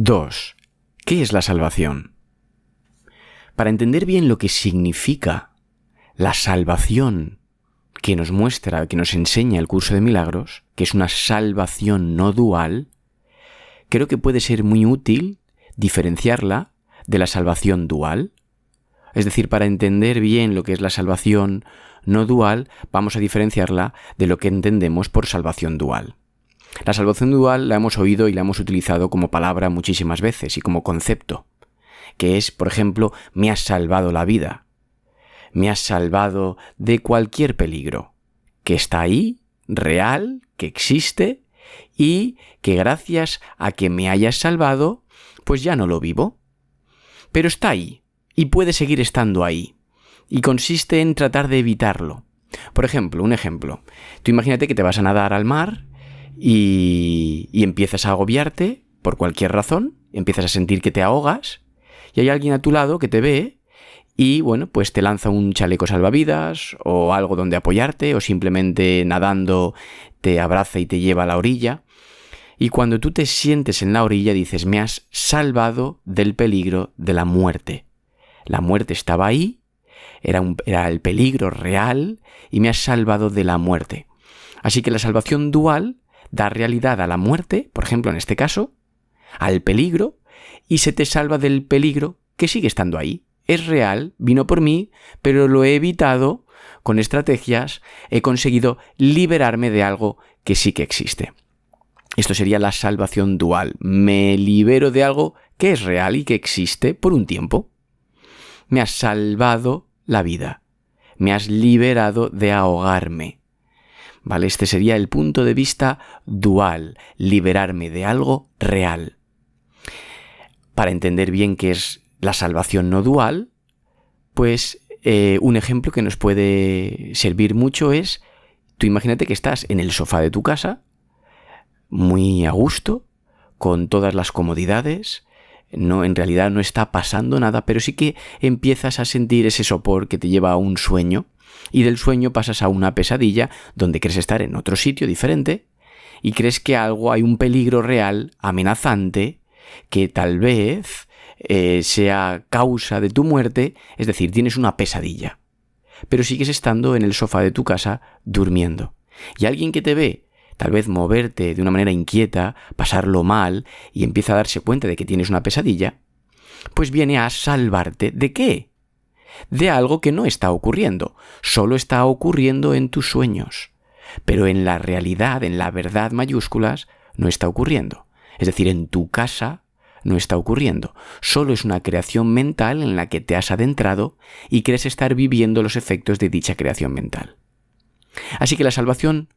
2. ¿Qué es la salvación? Para entender bien lo que significa la salvación que nos muestra, que nos enseña el curso de milagros, que es una salvación no dual, creo que puede ser muy útil diferenciarla de la salvación dual. Es decir, para entender bien lo que es la salvación no dual, vamos a diferenciarla de lo que entendemos por salvación dual. La salvación dual la hemos oído y la hemos utilizado como palabra muchísimas veces y como concepto, que es, por ejemplo, me has salvado la vida, me has salvado de cualquier peligro, que está ahí, real, que existe y que gracias a que me hayas salvado, pues ya no lo vivo. Pero está ahí y puede seguir estando ahí y consiste en tratar de evitarlo. Por ejemplo, un ejemplo, tú imagínate que te vas a nadar al mar y empiezas a agobiarte por cualquier razón, empiezas a sentir que te ahogas y hay alguien a tu lado que te ve y, bueno, pues te lanza un chaleco salvavidas o algo donde apoyarte o simplemente nadando te abraza y te lleva a la orilla. Y cuando tú te sientes en la orilla dices, me has salvado del peligro de la muerte. La muerte estaba ahí, era el peligro real y me has salvado de la muerte. Así que la salvación dual da realidad a la muerte, por ejemplo en este caso, al peligro, y se te salva del peligro que sigue estando ahí. Es real, vino por mí, pero lo he evitado con estrategias, he conseguido liberarme de algo que sí que existe. Esto sería la salvación dual. Me libero de algo que es real y que existe por un tiempo. Me has salvado la vida. Me has liberado de ahogarme. ¿Vale? Este sería el punto de vista dual, liberarme de algo real. Para entender bien qué es la salvación no dual, pues un ejemplo que nos puede servir mucho es, tú imagínate que estás en el sofá de tu casa, muy a gusto, con todas las comodidades, en realidad no está pasando nada, pero sí que empiezas a sentir ese sopor que te lleva a un sueño, y del sueño pasas a una pesadilla donde crees estar en otro sitio diferente y crees que hay un peligro real, amenazante, que tal vez sea causa de tu muerte, es decir, tienes una pesadilla. Pero sigues estando en el sofá de tu casa durmiendo. Y alguien que te ve, tal vez moverte de una manera inquieta, pasarlo mal y empieza a darse cuenta de que tienes una pesadilla, pues viene a salvarte ¿de qué? De algo que no está ocurriendo, solo está ocurriendo en tus sueños, pero en la realidad, en la verdad mayúsculas, no está ocurriendo. Es decir, en tu casa no está ocurriendo, solo es una creación mental en la que te has adentrado y crees estar viviendo los efectos de dicha creación mental. Así que la salvación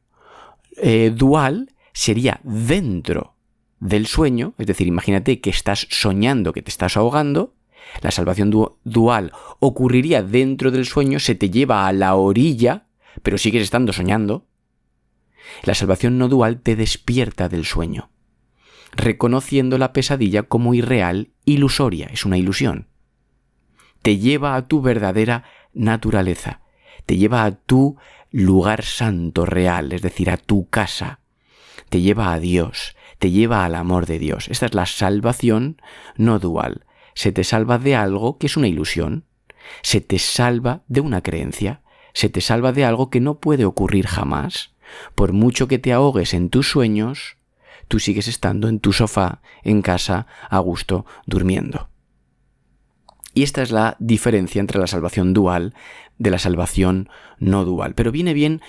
dual sería dentro del sueño, es decir, imagínate que estás soñando que te estás ahogando. La salvación dual ocurriría dentro del sueño, se te lleva a la orilla, pero sigues estando soñando. La salvación no dual te despierta del sueño, reconociendo la pesadilla como irreal, ilusoria, es una ilusión. Te lleva a tu verdadera naturaleza, te lleva a tu lugar santo real, es decir, a tu casa. Te lleva a Dios, te lleva al amor de Dios. Esta es la salvación no dual. Se te salva de algo que es una ilusión, se te salva de una creencia, se te salva de algo que no puede ocurrir jamás. Por mucho que te ahogues en tus sueños, tú sigues estando en tu sofá, en casa, a gusto, durmiendo. Y esta es la diferencia entre la salvación dual de la salvación no dual. Pero viene bien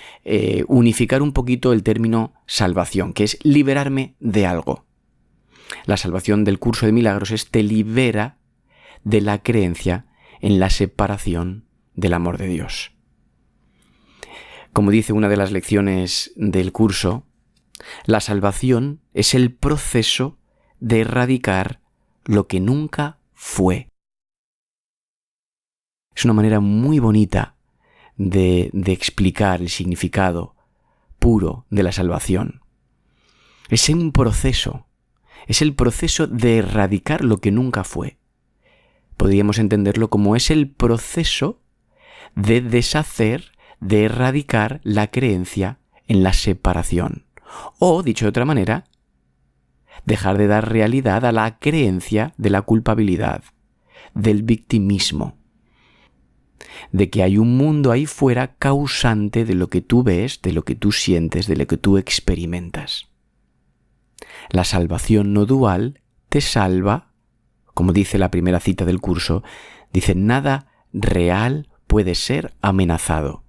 unificar un poquito el término salvación, que es liberarme de algo. La salvación del curso de milagros te libera de la creencia en la separación del amor de Dios. Como dice una de las lecciones del curso, la salvación es el proceso de erradicar lo que nunca fue. Es una manera muy bonita de explicar el significado puro de la salvación. Es un proceso. Es el proceso de erradicar lo que nunca fue. Podríamos entenderlo como es el proceso de deshacer, de erradicar la creencia en la separación. O, dicho de otra manera, dejar de dar realidad a la creencia de la culpabilidad, del victimismo, de que hay un mundo ahí fuera causante de lo que tú ves, de lo que tú sientes, de lo que tú experimentas. La salvación no dual te salva, como dice la primera cita del curso, dice: nada real puede ser amenazado,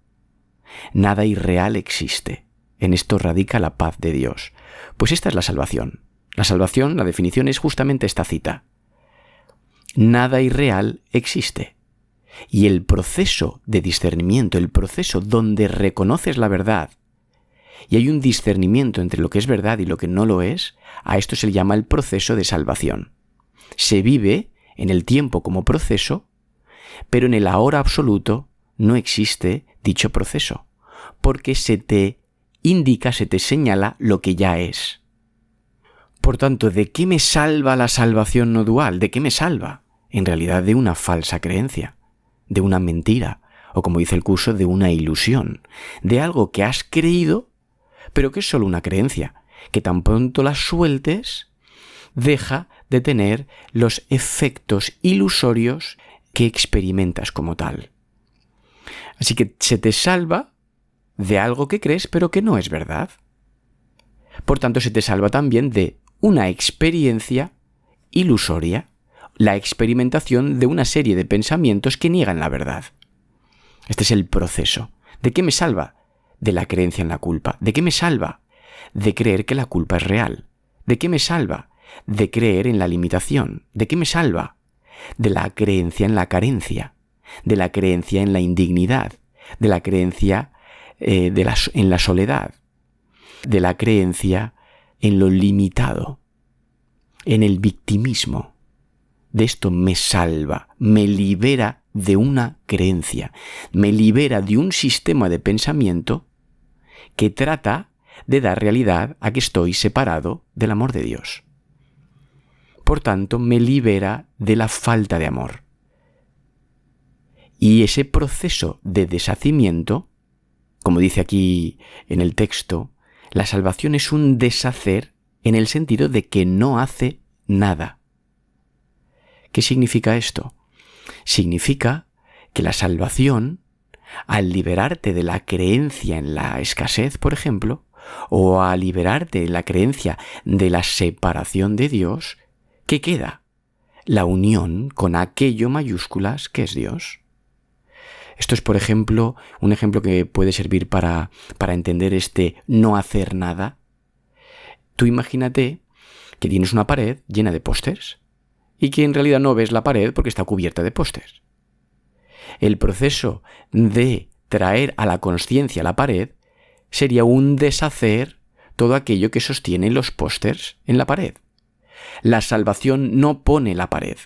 nada irreal existe. En esto radica la paz de Dios. Pues esta es la salvación. La salvación, la definición es justamente esta cita. Nada irreal existe. Y el proceso de discernimiento, el proceso donde reconoces la verdad y hay un discernimiento entre lo que es verdad y lo que no lo es, a esto se le llama el proceso de salvación. Se vive en el tiempo como proceso, pero en el ahora absoluto no existe dicho proceso, porque se te indica, se te señala lo que ya es. Por tanto, ¿de qué me salva la salvación no dual? ¿De qué me salva? En realidad de una falsa creencia, de una mentira, o como dice el curso, de una ilusión, de algo que has creído, pero que es solo una creencia, que tan pronto la sueltes, deja de tener los efectos ilusorios que experimentas como tal. Así que se te salva de algo que crees, pero que no es verdad. Por tanto, se te salva también de una experiencia ilusoria, la experimentación de una serie de pensamientos que niegan la verdad. Este es el proceso. ¿De qué me salva? De la creencia en la culpa. ¿De qué me salva? De creer que la culpa es real. ¿De qué me salva? De creer en la limitación. ¿De qué me salva? De la creencia en la carencia, de la creencia en la indignidad, de la creencia en la soledad, de la creencia en lo limitado, en el victimismo. De esto me salva, me libera de una creencia, me libera de un sistema de pensamiento que trata de dar realidad a que estoy separado del amor de Dios. Por tanto, me libera de la falta de amor. Y ese proceso de deshacimiento, como dice aquí en el texto, la salvación es un deshacer en el sentido de que no hace nada. ¿Qué significa esto? Significa que la salvación, al liberarte de la creencia en la escasez, por ejemplo, o al liberarte de la creencia de la separación de Dios, ¿qué queda? La unión con aquello mayúsculas que es Dios. Esto es, por ejemplo, un ejemplo que puede servir para entender este no hacer nada. Tú imagínate que tienes una pared llena de pósters y que en realidad no ves la pared porque está cubierta de pósters. El proceso de traer a la consciencia la pared sería un deshacer todo aquello que sostiene los pósters en la pared. La salvación no pone la pared.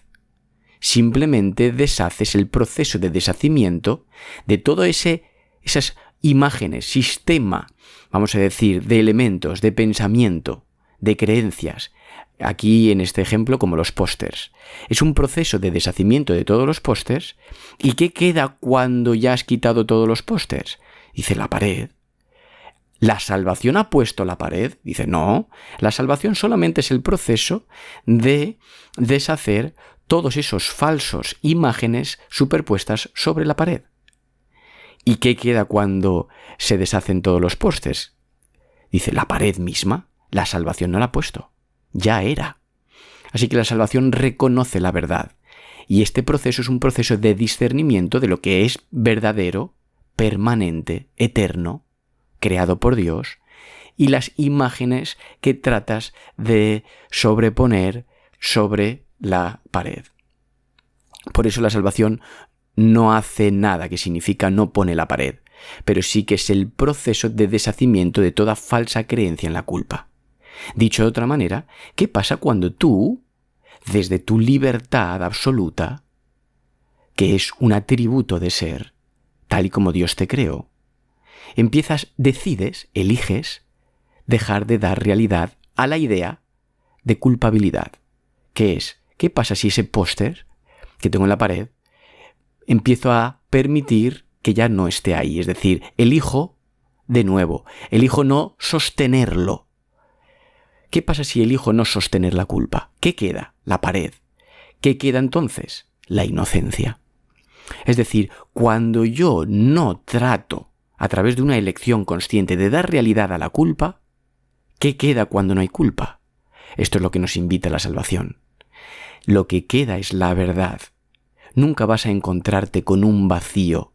Simplemente deshaces el proceso de deshacimiento de todo esas imágenes, sistema, vamos a decir, de elementos, de pensamiento, de creencias. Aquí en este ejemplo como los pósters. Es un proceso de deshacimiento de todos los pósters. ¿Y qué queda cuando ya has quitado todos los pósters? Dice la pared. ¿La salvación ha puesto la pared? Dice, no, la salvación solamente es el proceso de deshacer todos esos falsos imágenes superpuestas sobre la pared. ¿Y qué queda cuando se deshacen todos los pósters? Dice, la pared misma, la salvación no la ha puesto, ya era. Así que la salvación reconoce la verdad. Y este proceso es un proceso de discernimiento de lo que es verdadero, permanente, eterno, creado por Dios, y las imágenes que tratas de sobreponer sobre la pared. Por eso la salvación no hace nada, que significa no pone la pared, pero sí que es el proceso de deshacimiento de toda falsa creencia en la culpa. Dicho de otra manera, ¿qué pasa cuando tú, desde tu libertad absoluta, que es un atributo de ser, tal y como Dios te creó, eliges dejar de dar realidad a la idea de culpabilidad? ¿Qué es? ¿Qué pasa si ese póster que tengo en la pared empiezo a permitir que ya no esté ahí? Es decir, elijo de nuevo, elijo no sostenerlo. ¿Qué pasa si elijo no sostener la culpa? ¿Qué queda? La pared. ¿Qué queda entonces? La inocencia. Es decir, cuando yo no trato, a través de una elección consciente, de dar realidad a la culpa, ¿qué queda cuando no hay culpa? Esto es lo que nos invita a la salvación. Lo que queda es la verdad. Nunca vas a encontrarte con un vacío,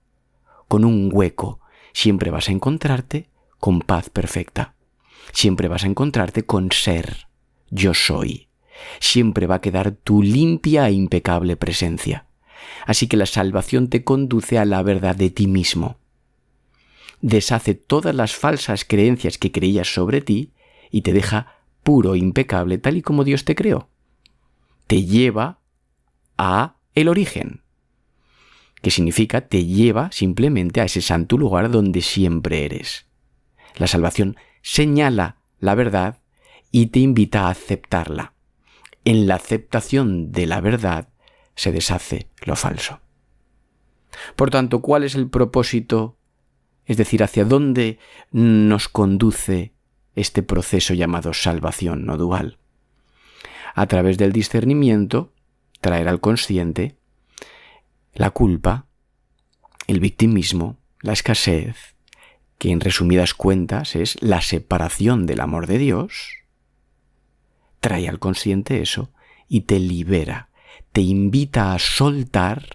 con un hueco. Siempre vas a encontrarte con paz perfecta. Siempre vas a encontrarte con ser. Yo soy. Siempre va a quedar tu limpia e impecable presencia. Así que la salvación te conduce a la verdad de ti mismo. Deshace todas las falsas creencias que creías sobre ti y te deja puro, impecable, tal y como Dios te creó. Te lleva a el origen, que significa te lleva simplemente a ese santo lugar donde siempre eres. La salvación señala la verdad y te invita a aceptarla. En la aceptación de la verdad se deshace lo falso. Por tanto, ¿cuál es el propósito? Es decir, ¿hacia dónde nos conduce este proceso llamado salvación no dual? A través del discernimiento, traer al consciente la culpa, el victimismo, la escasez, que en resumidas cuentas es la separación del amor de Dios. Trae al consciente eso y te libera, te invita a soltar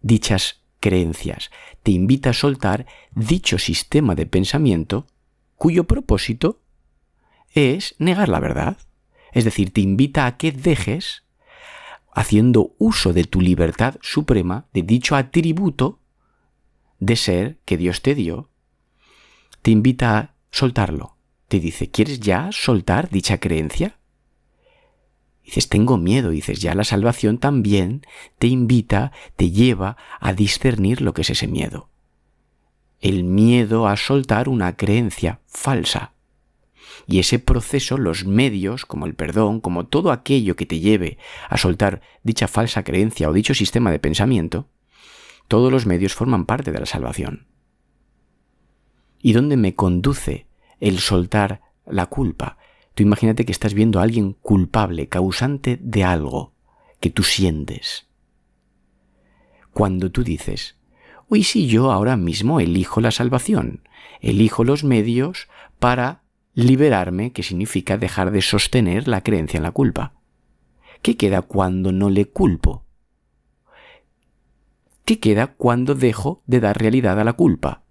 dichas creencias, te invita a soltar dicho sistema de pensamiento cuyo propósito es negar la verdad. Es decir, te invita a que dejes, haciendo uso de tu libertad suprema, de dicho atributo de ser que Dios te dio, te invita a soltarlo. Te dice, ¿quieres ya soltar dicha creencia? Dices, tengo miedo. Dices, ya la salvación también te invita, te lleva a discernir lo que es ese miedo. El miedo a soltar una creencia falsa. Y ese proceso, los medios, como el perdón, como todo aquello que te lleve a soltar dicha falsa creencia o dicho sistema de pensamiento, todos los medios forman parte de la salvación. ¿Y dónde me conduce el soltar la culpa? Tú imagínate que estás viendo a alguien culpable, causante de algo que tú sientes. Cuando tú dices, uy, si yo ahora mismo elijo la salvación, elijo los medios para liberarme, que significa dejar de sostener la creencia en la culpa. ¿Qué queda cuando no le culpo? ¿Qué queda cuando dejo de dar realidad a la culpa?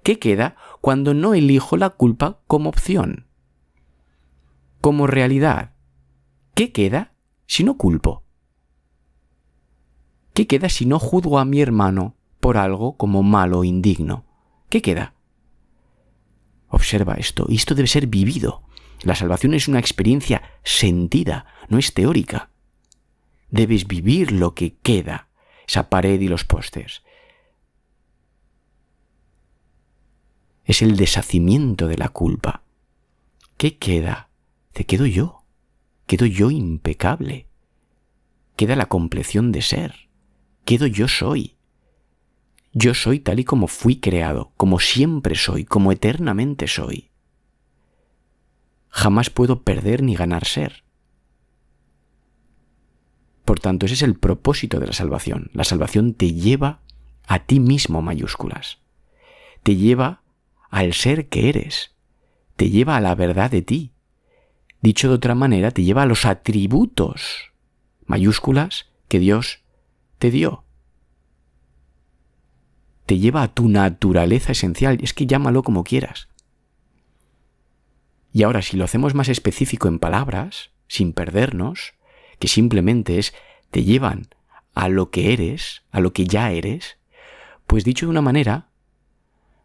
¿Qué queda cuando no elijo la culpa como opción, como realidad? ¿Qué queda si no culpo? ¿Qué queda si no juzgo a mi hermano por algo como malo o indigno? ¿Qué queda? Observa esto, y esto debe ser vivido. La salvación es una experiencia sentida, no es teórica. Debes vivir lo que queda, esa pared y los pósters. Es el deshacimiento de la culpa. ¿Qué queda? Quedo yo impecable. Queda la compleción de ser. Quedo yo soy. Yo soy tal y como fui creado, como siempre soy, como eternamente soy. Jamás puedo perder ni ganar ser. Por tanto, ese es el propósito de la salvación. La salvación te lleva a ti mismo, mayúsculas. Te lleva al ser que eres. Te lleva a la verdad de ti. Dicho de otra manera, te lleva a los atributos, mayúsculas, que Dios te dio. Te lleva a tu naturaleza esencial. Es que llámalo como quieras. Y ahora, si lo hacemos más específico en palabras, sin perdernos, que simplemente te llevan a lo que eres, a lo que ya eres, pues dicho de una manera,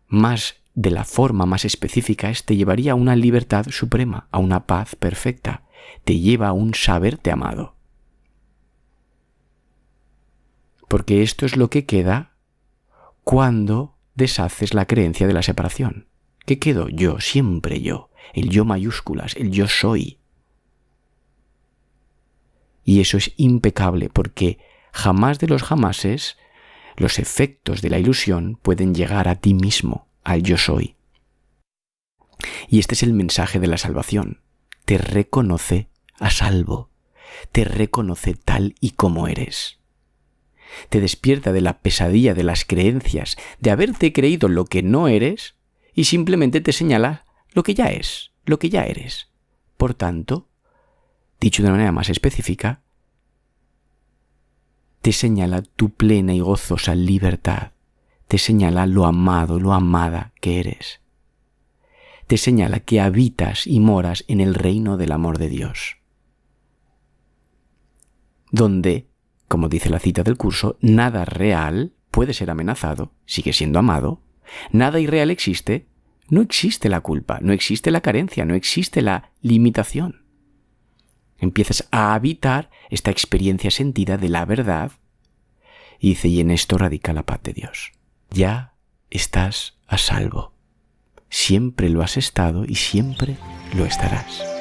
más de la forma más específica, te llevaría a una libertad suprema, a una paz perfecta. Te lleva a un saberte amado. Porque esto es lo que queda cuando deshaces la creencia de la separación. ¿Qué quedo? Yo, siempre yo. El yo mayúsculas, el yo soy. Y eso es impecable porque jamás de los jamases los efectos de la ilusión pueden llegar a ti mismo, al yo soy. Y este es el mensaje de la salvación. te reconoce a salvo, te reconoce tal y como eres. Te despierta de la pesadilla de las creencias, de haberte creído lo que no eres, y simplemente te señala lo que ya es, lo que ya eres. Por tanto, dicho de una manera más específica, te señala tu plena y gozosa libertad, te señala lo amado, lo amada que eres. Te señala que habitas y moras en el reino del amor de Dios, donde, como dice la cita del curso, nada real puede ser amenazado, sigue siendo amado, nada irreal existe, no existe la culpa, no existe la carencia, no existe la limitación. Empiezas a habitar esta experiencia sentida de la verdad y dice, y en esto radica la paz de Dios. Ya estás a salvo. Siempre lo has estado y siempre lo estarás.